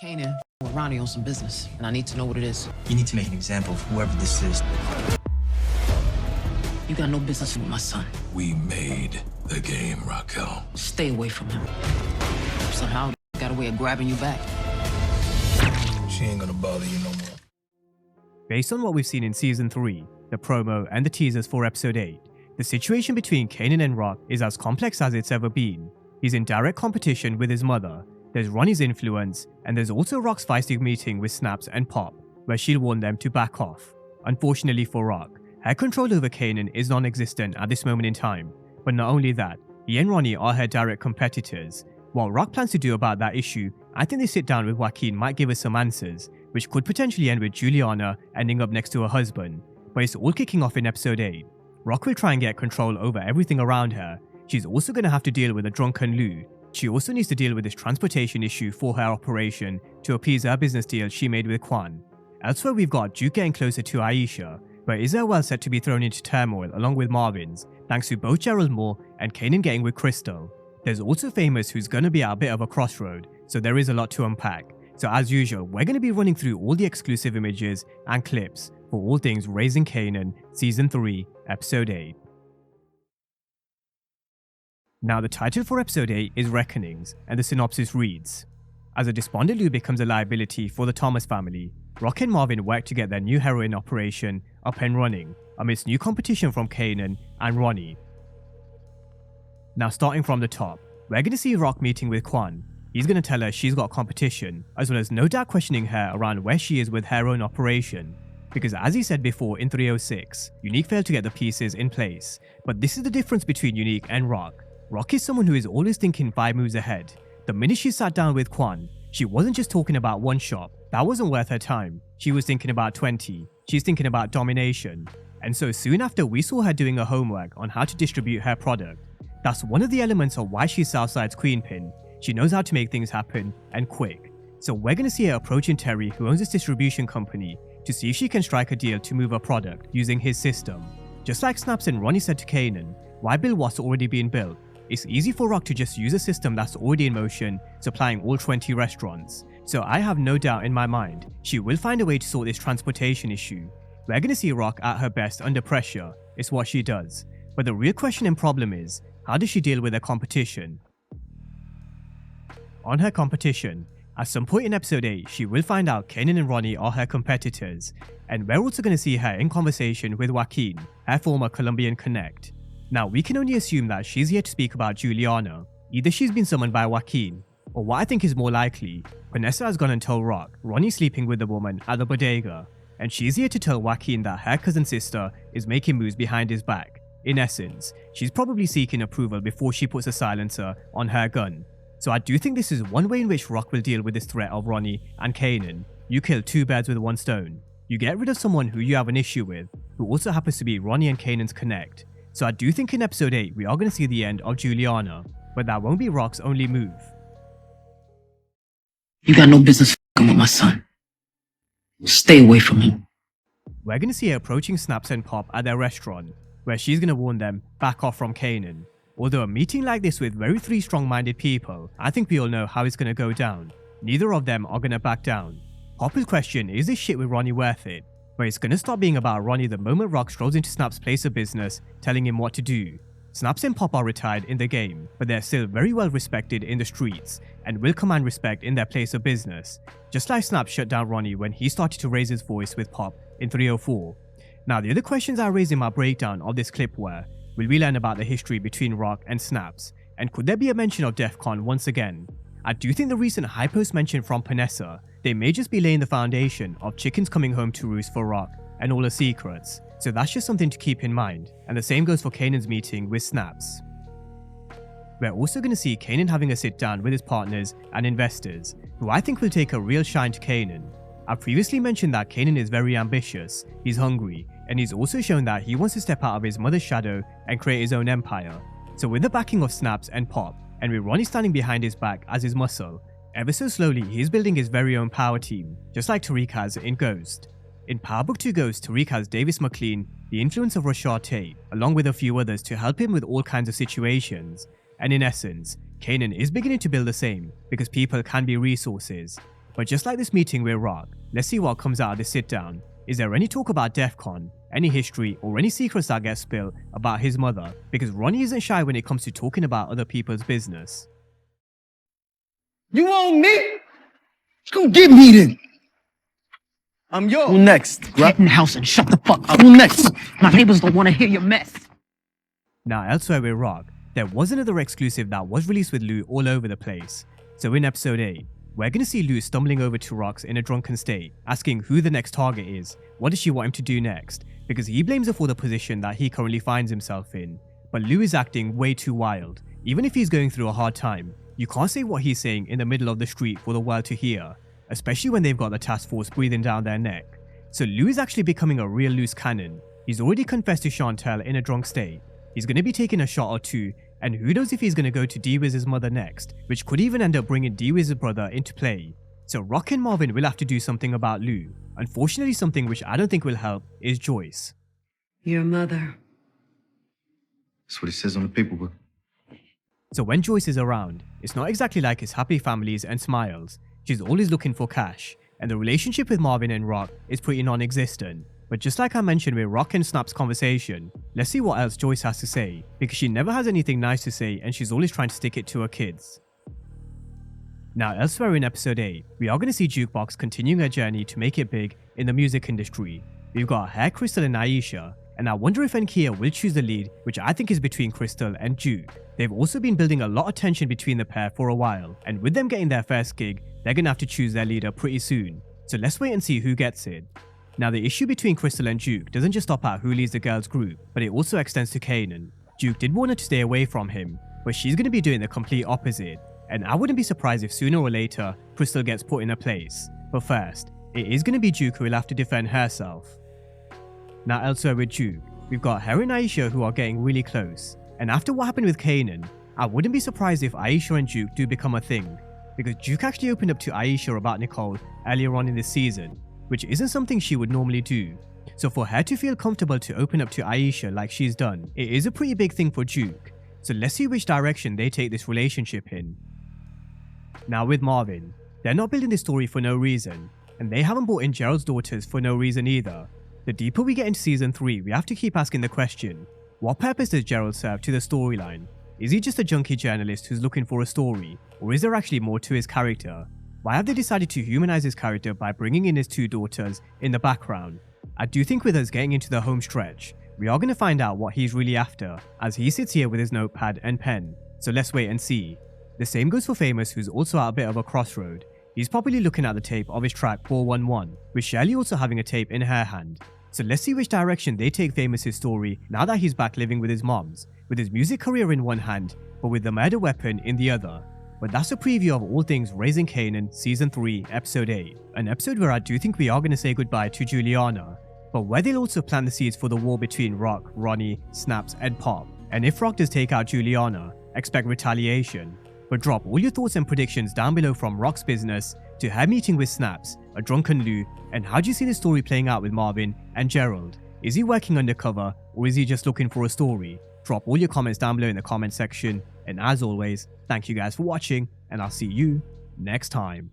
Kanan with Ronnie on some business, and I need to know what it is. You need to make an example of whoever this is. You got no business with my son. We made the game, Raquel. Stay away from him. Somehow, got a way of grabbing you back. She ain't gonna bother you no more. Based on what we've seen in Season 3, the promo and the teasers for Episode 8, the situation between Kanan and Raq is as complex as it's ever been. He's in direct competition with his mother, there's Ronnie's influence, and there's also Raq's feisty meeting with Snaps and Pop, where she'll warn them to back off. Unfortunately for Raq, her control over Kanan is non-existent at this moment in time, but not only that, he and Ronnie are her direct competitors. What Raq plans to do about that issue, I think they sit down with Joaquin might give us some answers, which could potentially end with Juliana ending up next to her husband, but it's all kicking off in Episode 8. Raq will try and get control over everything around her. She's also going to have to deal with a drunken Lou. She also needs to deal with this transportation issue for her operation to appease her business deal she made with Kwan. Elsewhere, we've got Duke getting closer to Aisha, but Isabel set to be thrown into turmoil along with Marvin's, thanks to both Gerald Moore and Kanan getting with Crystal. There's also Famous, who's going to be at a bit of a crossroad, so there is a lot to unpack. So as usual, we're going to be running through all the exclusive images and clips for all things Raising Kanan, Season 3, Episode 8. Now the title for Episode 8 is Reckonings, and the synopsis reads: as a despondent Lou becomes a liability for the Thomas family, Raq and Marvin work to get their new heroin operation up and running, amidst new competition from Kanan and Ronnie. Now starting from the top, we're going to see Raq meeting with Kwan. He's going to tell her she's got competition, as well as no doubt questioning her around where she is with her own operation. Because as he said before in 306, Unique failed to get the pieces in place, but this is the difference between Unique and Raq. Raq is someone who is always thinking 5 moves ahead. The minute she sat down with Kwan, she wasn't just talking about one shop, that wasn't worth her time. She was thinking about 20, she's thinking about domination. And so soon after, we saw her doing her homework on how to distribute her product. That's one of the elements of why she's Southside's queenpin. She knows how to make things happen, and quick. So we're going to see her approaching Terry, who owns this distribution company, to see if she can strike a deal to move her product using his system. Just like Snaps and Ronnie said to Kanan, why build what's already been built? It's easy for Raq to just use a system that's already in motion, supplying all 20 restaurants. So I have no doubt in my mind, she will find a way to sort this transportation issue. We're going to see Raq at her best under pressure, it's what she does. But the real question and problem is, how does she deal with her competition? On her competition, at some point in Episode 8, she will find out Kanan and Ronnie are her competitors, and we're also going to see her in conversation with Joaquin, her former Colombian connect. Now we can only assume that she's here to speak about Juliana. Either she's been summoned by Joaquin, or what I think is more likely, Vanessa has gone and told Raq Ronnie's sleeping with the woman at the bodega, and she's here to tell Joaquin that her cousin sister is making moves behind his back. In essence, she's probably seeking approval before she puts a silencer on her gun. So I do think this is one way in which Raq will deal with this threat of Ronnie and Kanan. You kill 2 birds with 1 stone. You get rid of someone who you have an issue with, who also happens to be Ronnie and Kanan's connect. So I do think in Episode 8 we are going to see the end of Juliana, but that won't be Raq's only move. You got no business f***ing with my son. Stay away from him. We're going to see her approaching Snaps and Pop at their restaurant, where she's going to warn them back off from Kanan. Although a meeting like this with very 3 strong-minded people, I think we all know how it's going to go down. Neither of them are going to back down. Pop will question, is this shit with Ronnie worth it? But it's going to stop being about Ronnie the moment Raq strolls into Snaps' place of business, telling him what to do. Snaps and Pop are retired in the game, but they're still very well respected in the streets, and will command respect in their place of business, just like Snaps shut down Ronnie when he started to raise his voice with Pop in 304. Now the other questions I raised in my breakdown of this clip were, will we learn about the history between Raq and Snaps, and could there be a mention of DEF CON once again? I do think the recent high post mention from Panessa, they may just be laying the foundation of chickens coming home to roost for Raq and all the secrets, so that's just something to keep in mind, and the same goes for Kanan's meeting with Snaps. We're also going to see Kanan having a sit down with his partners and investors, who I think will take a real shine to Kanan. I've previously mentioned that Kanan is very ambitious, he's hungry, and he's also shown that he wants to step out of his mother's shadow and create his own empire. So with the backing of Snaps and Pop, and with Ronnie standing behind his back as his muscle, ever so slowly he's building his very own power team, just like Tariq has in Ghost. In Power Book 2 Ghost, Tariq has Davis McLean, the influence of Rashad Tate, along with a few others to help him with all kinds of situations, and in essence, Kanan is beginning to build the same, because people can be resources. But just like this meeting with Raq, let's see what comes out of this sit down. Is there any talk about DEF CON, any history, or any secrets that get spilled about his mother? Because Ronnie isn't shy when it comes to talking about other people's business. You want me? Come get me then. I'm yours. Who next? Get in the house and shut the fuck up. Who next? My neighbors don't want to hear your mess. Now elsewhere with Raq, there was another exclusive that was released with Lou all over the place. So in episode 8, we're going to see Lou stumbling over to Raq in a drunken state, asking who the next target is, what does she want him to do next, because he blames her for the position that he currently finds himself in. But Lou is acting way too wild. Even if he's going through a hard time, you can't say what he's saying in the middle of the street for the world to hear, especially when they've got the task force breathing down their neck. So Lou is actually becoming a real loose cannon. He's already confessed to Chantel in a drunk state. He's going to be taking a shot or two, and who knows if he's going to go to D-Wiz's mother next, which could even end up bringing D-Wiz's brother into play. So Raq and Marvin will have to do something about Lou. Unfortunately, something which I don't think will help is Joyce. Your mother. That's what it says on the paperwork. So when Joyce is around, it's not exactly like his happy families and smiles. She's always looking for cash, and the relationship with Marvin and Raq is pretty non-existent. But just like I mentioned with Raq and Snap's conversation, let's see what else Joyce has to say, because she never has anything nice to say and she's always trying to stick it to her kids. Now elsewhere in episode 8, we are going to see Jukebox continuing her journey to make it big in the music industry. We've got Hair, Crystal and Aisha, and I wonder if Nkia will choose the lead, which I think is between Crystal and Juke. They've also been building a lot of tension between the pair for a while, and with them getting their first gig, they're going to have to choose their leader pretty soon. So let's wait and see who gets it. Now the issue between Crystal and Juke doesn't just stop at who leads the girls group, but it also extends to Kanan. Juke did want her to stay away from him, but she's going to be doing the complete opposite, and I wouldn't be surprised if sooner or later Crystal gets put in her place. But first, it is going to be Juke who will have to defend herself. Now elsewhere with Juke, we've got her and Aisha who are getting really close, and after what happened with Kanan, I wouldn't be surprised if Aisha and Juke do become a thing, because Juke actually opened up to Aisha about Nicole earlier on in this season, which isn't something she would normally do. So for her to feel comfortable to open up to Aisha like she's done, it is a pretty big thing for Juke. So let's see which direction they take this relationship in. Now with Marvin, they're not building this story for no reason, and they haven't brought in Gerald's daughters for no reason either. The deeper we get into season 3, we have to keep asking the question, what purpose does Gerald serve to the storyline? Is he just a junkie journalist who's looking for a story, or is there actually more to his character? Why have they decided to humanize his character by bringing in his 2 daughters in the background? I do think with us getting into the home stretch, we are going to find out what he's really after, as he sits here with his notepad and pen, so let's wait and see. The same goes for Famous, who's also at a bit of a crossroad. He's probably looking at the tape of his track 411, with Shirley also having a tape in her hand. So let's see which direction they take Famous's story now that he's back living with his moms, with his music career in one hand, but with the murder weapon in the other. But that's a preview of all things Raising Kanan Season 3 Episode 8, an episode where I do think we are going to say goodbye to Juliana, but where they'll also plant the seeds for the war between Raq, Ronnie, Snaps and Pop. And if Raq does take out Juliana, expect retaliation. But drop all your thoughts and predictions down below, from Raq's business to her meeting with Snaps, a drunken Lou, and how do you see the story playing out with Marvin and Gerald? Is he working undercover, or is he just looking for a story? Drop all your comments down below in the comment section, and as always, thank you guys for watching, and I'll see you next time.